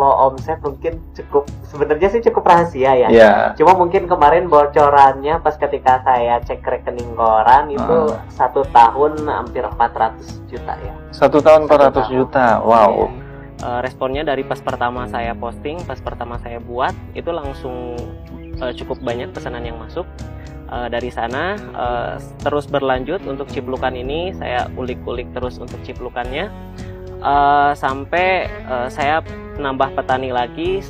kalau omset mungkin sebenarnya sih cukup rahasia ya. Yeah. Cuma mungkin kemarin bocorannya pas ketika saya cek rekening koran itu 1 tahun hampir 400 juta ya. 1 tahun 400 juta, wow. Responnya dari pas pertama saya posting, pas pertama saya buat itu langsung cukup banyak pesanan yang masuk. Dari sana terus berlanjut untuk ciplukan ini, saya ulik-ulik terus untuk ciplukannya sampai saya nambah petani lagi.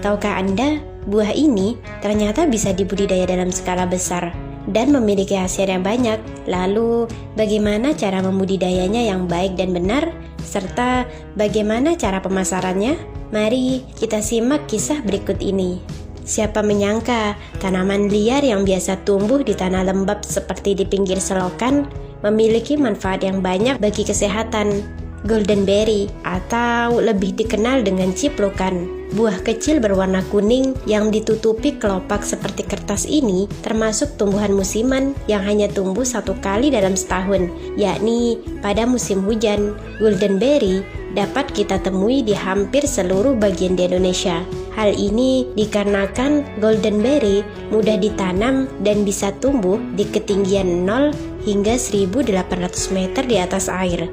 Tahukah Anda, buah ini ternyata bisa dibudidaya dalam skala besar dan memiliki hasil yang banyak. Lalu, bagaimana cara membudidayanya yang baik dan benar? Serta bagaimana cara pemasarannya? Mari kita simak kisah berikut ini. Siapa menyangka tanaman liar yang biasa tumbuh di tanah lembab seperti di pinggir selokan memiliki manfaat yang banyak bagi kesehatan. Goldenberry atau lebih dikenal dengan ciplukan, buah kecil berwarna kuning yang ditutupi kelopak seperti kertas ini termasuk tumbuhan musiman yang hanya tumbuh 1 kali dalam setahun, yakni pada musim hujan. Goldenberry dapat kita temui di hampir seluruh bagian di Indonesia. Hal ini dikarenakan goldenberry mudah ditanam dan bisa tumbuh di ketinggian 0 hingga 1.800 meter di atas air.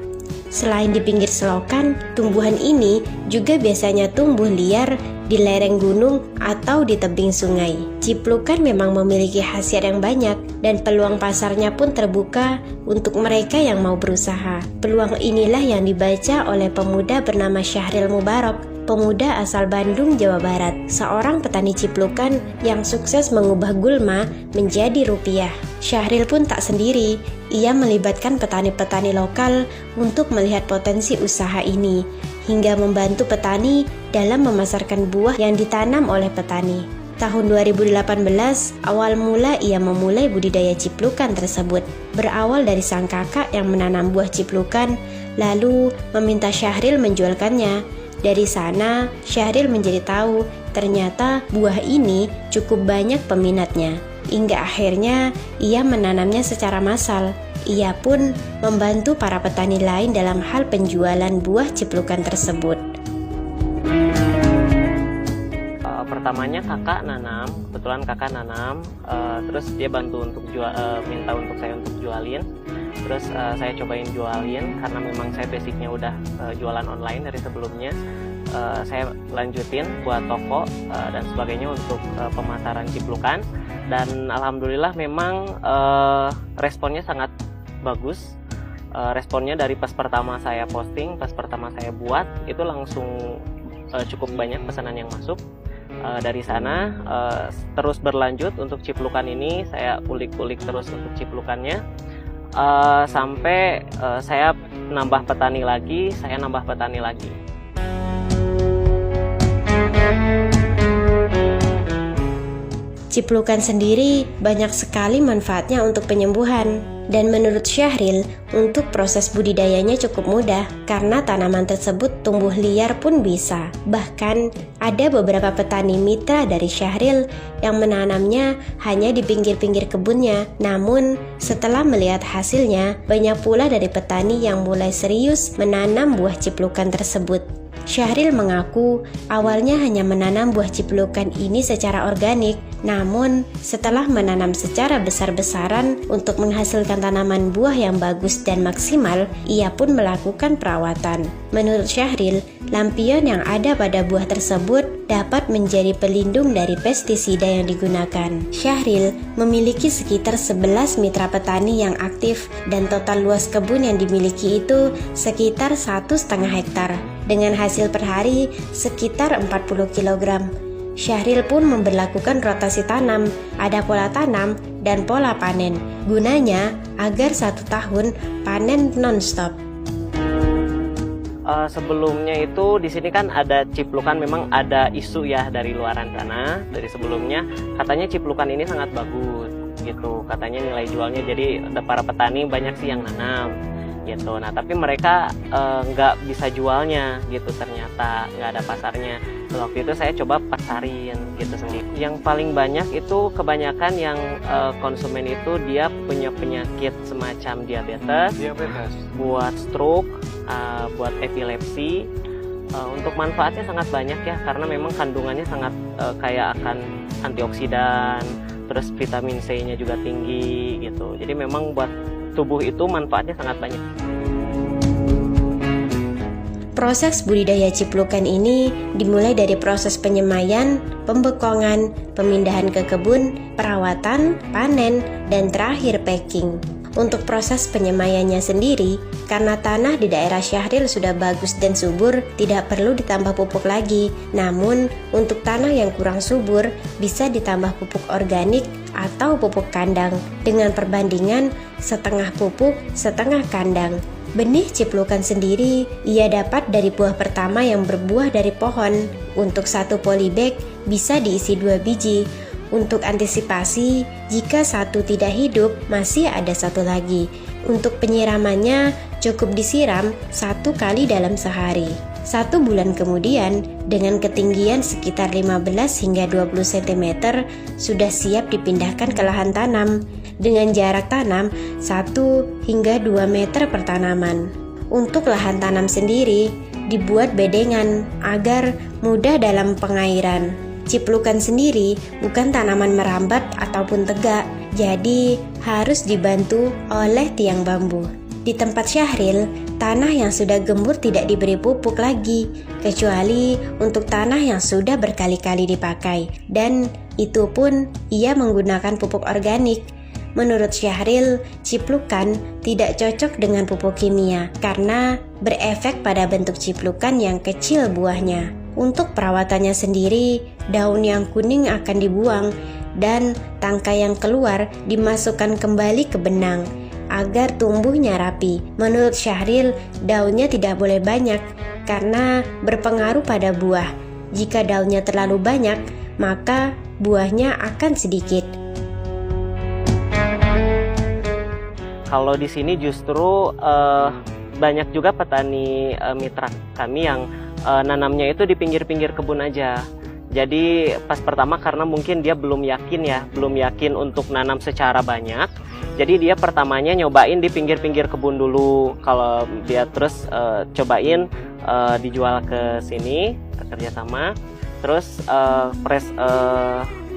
Selain di pinggir selokan, tumbuhan ini juga biasanya tumbuh liar di lereng gunung atau di tebing sungai. Ciplukan memang memiliki khasiat yang banyak dan peluang pasarnya pun terbuka untuk mereka yang mau berusaha. Peluang inilah yang dibaca oleh pemuda bernama Syahril Mubarak, pemuda asal Bandung, Jawa Barat, seorang petani ciplukan yang sukses mengubah gulma menjadi rupiah. Syahril pun tak sendiri, ia melibatkan petani-petani lokal untuk melihat potensi usaha ini, hingga membantu petani dalam memasarkan buah yang ditanam oleh petani. Tahun 2018, awal mula ia memulai budidaya ciplukan tersebut. Berawal dari sang kakak yang menanam buah ciplukan, lalu meminta Syahril menjualkannya. Dari sana, Syahril menjadi tahu ternyata buah ini cukup banyak peminatnya. Hingga akhirnya ia menanamnya secara massal. Ia pun membantu para petani lain dalam hal penjualan buah ciplukan tersebut. Pertamanya kebetulan kakak nanam, terus dia bantu untuk minta untuk saya untuk jualin. Terus saya cobain jualin karena memang saya basicnya udah jualan online dari sebelumnya. Saya lanjutin buat toko dan sebagainya untuk pemasaran ciplukan, dan alhamdulillah memang responnya sangat bagus. Responnya dari pas pertama saya posting, pas pertama saya buat itu langsung cukup banyak pesanan yang masuk. Dari sana terus berlanjut untuk ciplukan ini, saya ulik-ulik terus untuk ciplukannya sampai saya nambah petani lagi. Ciplukan sendiri banyak sekali manfaatnya untuk penyembuhan. Dan menurut Syahril, untuk proses budidayanya cukup mudah karena tanaman tersebut tumbuh liar pun bisa. Bahkan ada beberapa petani mitra dari Syahril yang menanamnya hanya di pinggir-pinggir kebunnya. Namun setelah melihat hasilnya, banyak pula dari petani yang mulai serius menanam buah ciplukan tersebut. Syahril mengaku awalnya hanya menanam buah ciplukan ini secara organik, namun setelah menanam secara besar-besaran untuk menghasilkan tanaman buah yang bagus dan maksimal, ia pun melakukan perawatan. Menurut Syahril, lampion yang ada pada buah tersebut dapat menjadi pelindung dari pestisida yang digunakan. Syahril memiliki sekitar 11 mitra petani yang aktif dan total luas kebun yang dimiliki itu sekitar 1,5 hektar. Dengan hasil per hari sekitar 40 kg. Syahril pun memberlakukan rotasi tanam, ada pola tanam dan pola panen. Gunanya agar 1 tahun panen non-stop. Sebelumnya itu di sini kan ada ciplukan, memang ada isu ya dari luaran sana. Dari sebelumnya katanya ciplukan ini sangat bagus gitu. Katanya nilai jualnya, jadi ada para petani banyak sih yang nanam gitu. Nah tapi mereka nggak bisa jualnya gitu, ternyata nggak ada pasarnya. Waktu itu saya coba pasarin gitu sendiri. Yang paling banyak itu kebanyakan yang konsumen itu dia punya penyakit semacam diabetes, buat stroke, buat epilepsi. Untuk manfaatnya sangat banyak ya, karena memang kandungannya sangat kaya akan antioksidan, terus vitamin C-nya juga tinggi gitu. Jadi memang buat tubuh itu manfaatnya sangat banyak. Proses budidaya ciplukan ini dimulai dari proses penyemaian, pembekongan, pemindahan ke kebun, perawatan, panen, dan terakhir packing. Untuk proses penyemaiannya sendiri, karena tanah di daerah Syahril sudah bagus dan subur, tidak perlu ditambah pupuk lagi. Namun, untuk tanah yang kurang subur, bisa ditambah pupuk organik atau pupuk kandang dengan perbandingan setengah pupuk, setengah kandang. Benih ciplukan sendiri ia dapat dari buah pertama yang berbuah dari pohon. Untuk satu polybag bisa diisi 2 biji. Untuk antisipasi, jika satu tidak hidup, masih ada satu lagi. Untuk penyiramannya, cukup disiram 1 kali dalam sehari. 1 bulan kemudian, dengan ketinggian sekitar 15 hingga 20 cm, sudah siap dipindahkan ke lahan tanam. Dengan jarak tanam 1 hingga 2 meter per tanaman. Untuk lahan tanam sendiri, dibuat bedengan agar mudah dalam pengairan. Ciplukan sendiri bukan tanaman merambat ataupun tegak, jadi harus dibantu oleh tiang bambu. Di tempat Syahril, tanah yang sudah gembur tidak diberi pupuk lagi, kecuali untuk tanah yang sudah berkali-kali dipakai, dan itu pun ia menggunakan pupuk organik. Menurut Syahril, ciplukan tidak cocok dengan pupuk kimia karena berefek pada bentuk ciplukan yang kecil buahnya. Untuk perawatannya sendiri, daun yang kuning akan dibuang dan tangkai yang keluar dimasukkan kembali ke benang agar tumbuhnya rapi. Menurut Syahril, daunnya tidak boleh banyak karena berpengaruh pada buah. Jika daunnya terlalu banyak, maka buahnya akan sedikit. Kalau di sini justru banyak juga petani mitra kami yang nanamnya itu di pinggir-pinggir kebun aja. Jadi pas pertama karena mungkin dia belum yakin untuk nanam secara banyak. Jadi dia pertamanya nyobain di pinggir-pinggir kebun dulu. Kalau dia terus cobain dijual ke sini kerjasama, terus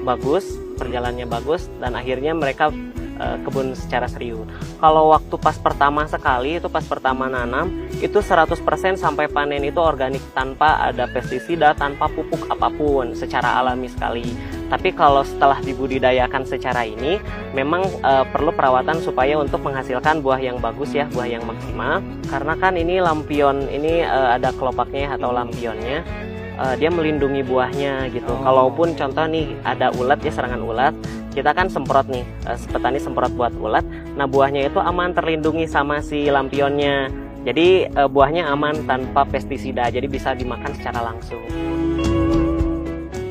bagus, perjalanannya bagus, dan akhirnya mereka kebun secara serius. Kalau waktu pas pertama sekali itu pas pertama nanam itu 100% sampai panen itu organik tanpa ada pestisida, tanpa pupuk apapun, secara alami sekali. Tapi kalau setelah dibudidayakan secara ini memang perlu perawatan supaya untuk menghasilkan buah yang bagus ya, buah yang maksimal. Karena kan ini lampion ini ada kelopaknya atau lampionnya. Dia melindungi buahnya gitu. Kalaupun contoh nih ada ulat ya, serangan ulat, kita kan semprot nih, petani semprot buat ulat. Nah buahnya itu aman, terlindungi sama si lampionnya. Jadi buahnya aman tanpa pestisida, jadi bisa dimakan secara langsung.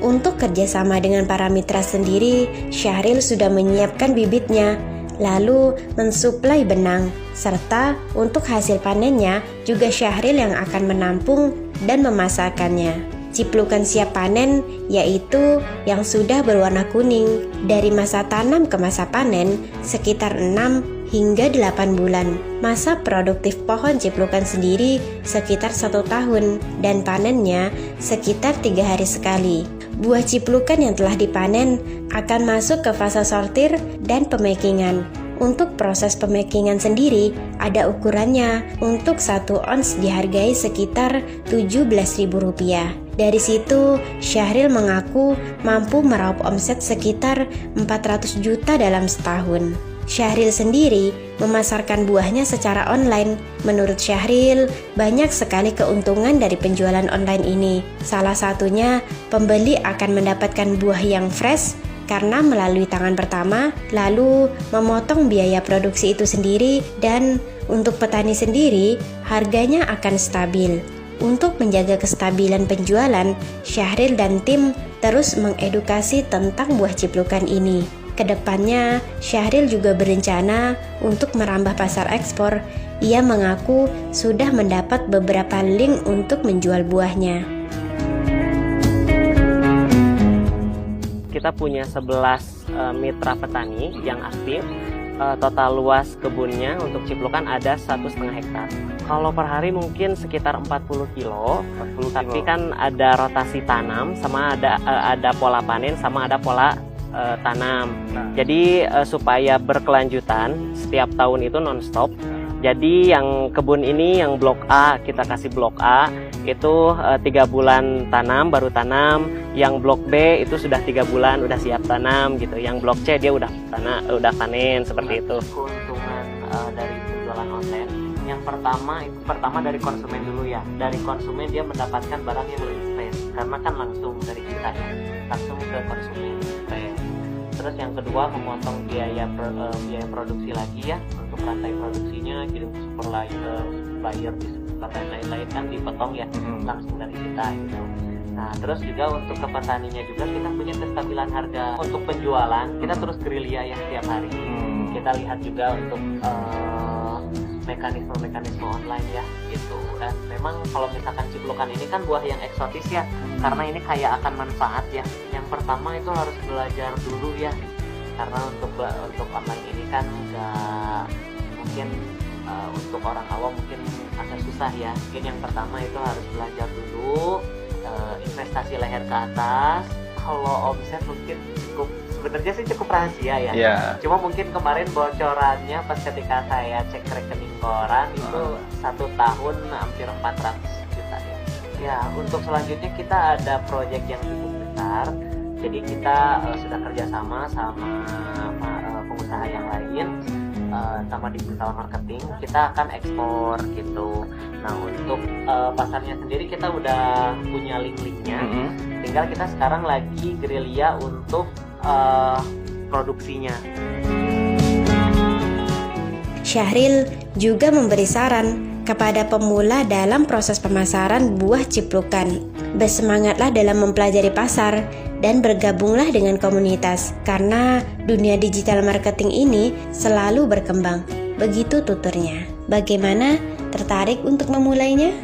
Untuk kerjasama dengan para mitra sendiri, Syahril sudah menyiapkan bibitnya, lalu mensuplai benang, serta untuk hasil panennya juga Syahril yang akan menampung dan memasarkannya. Ciplukan siap panen yaitu yang sudah berwarna kuning. Dari masa tanam ke masa panen sekitar 6 hingga 8 bulan. Masa produktif pohon ciplukan sendiri sekitar 1 tahun dan panennya sekitar 3 hari sekali. Buah ciplukan yang telah dipanen akan masuk ke fase sortir dan pemakingan. Untuk proses pemakingan sendiri ada ukurannya. Untuk 1 ons dihargai sekitar Rp17.000. Dari situ, Syahril mengaku mampu meraup omset sekitar 400 juta dalam setahun. Syahril sendiri memasarkan buahnya secara online. Menurut Syahril, banyak sekali keuntungan dari penjualan online ini. Salah satunya, pembeli akan mendapatkan buah yang fresh karena melalui tangan pertama, lalu memotong biaya produksi itu sendiri, dan untuk petani sendiri, harganya akan stabil. Untuk menjaga kestabilan penjualan, Syahril dan tim terus mengedukasi tentang buah ciplukan ini. Kedepannya, Syahril juga berencana untuk merambah pasar ekspor. Ia mengaku sudah mendapat beberapa link untuk menjual buahnya. kita punya 11 mitra petani yang aktif. Total luas kebunnya untuk ciplukan ada 1,5 hektar. Kalau per hari mungkin sekitar 40 kilo, tapi kan ada rotasi tanam, sama ada pola panen, sama ada pola tanam. Jadi supaya berkelanjutan setiap tahun itu non-stop. Jadi yang kebun ini, yang blok A, kita kasih blok A itu 3 bulan tanam, baru tanam. Yang blok B itu sudah 3 bulan udah siap tanam gitu. Yang blok C dia udah panen seperti itu. Keuntungan dari penjualan online yang pertama dari konsumen dulu ya. Dari konsumen dia mendapatkan barang yang lebih fresh karena kan langsung dari kita ya, langsung ke konsumen fresh. Terus yang kedua memotong biaya produksi lagi ya, untuk rantai produksinya, kirim ke supplier, distributor dan lain-lain kan dipotong ya langsung dari kita gitu. Nah terus juga untuk ke petaninya juga kita punya kestabilan harga. Untuk penjualan kita terus gerilya ya setiap hari. Kita lihat juga untuk mekanisme online ya gitu. Dan memang kalau misalkan ciplukan ini kan buah yang eksotis ya, karena ini kaya akan manfaat ya. Yang pertama itu harus belajar dulu ya, karena untuk online ini kan nggak mungkin untuk orang awam mungkin agak susah ya. Mungkin yang pertama itu harus belajar dulu, investasi leher ke atas. Kalau omset mungkin sebenarnya sih cukup rahasia ya. Cuma mungkin kemarin bocorannya pas ketika saya cek rekening koran itu 1 tahun hampir 400 juta ya. Ya untuk selanjutnya kita ada proyek yang cukup besar. Jadi kita sudah kerjasama sama pengusaha yang lain, sama digital marketing. Kita akan ekspor gitu. Nah untuk pasarnya sendiri kita udah punya link-linknya. Tinggal kita sekarang lagi gerilya untuk produksinya. Syahril juga memberi saran kepada pemula dalam proses pemasaran buah ciplukan. Bersemangatlah dalam mempelajari pasar dan bergabunglah dengan komunitas, karena dunia digital marketing ini selalu berkembang. Begitu tuturnya. Bagaimana? Tertarik untuk memulainya?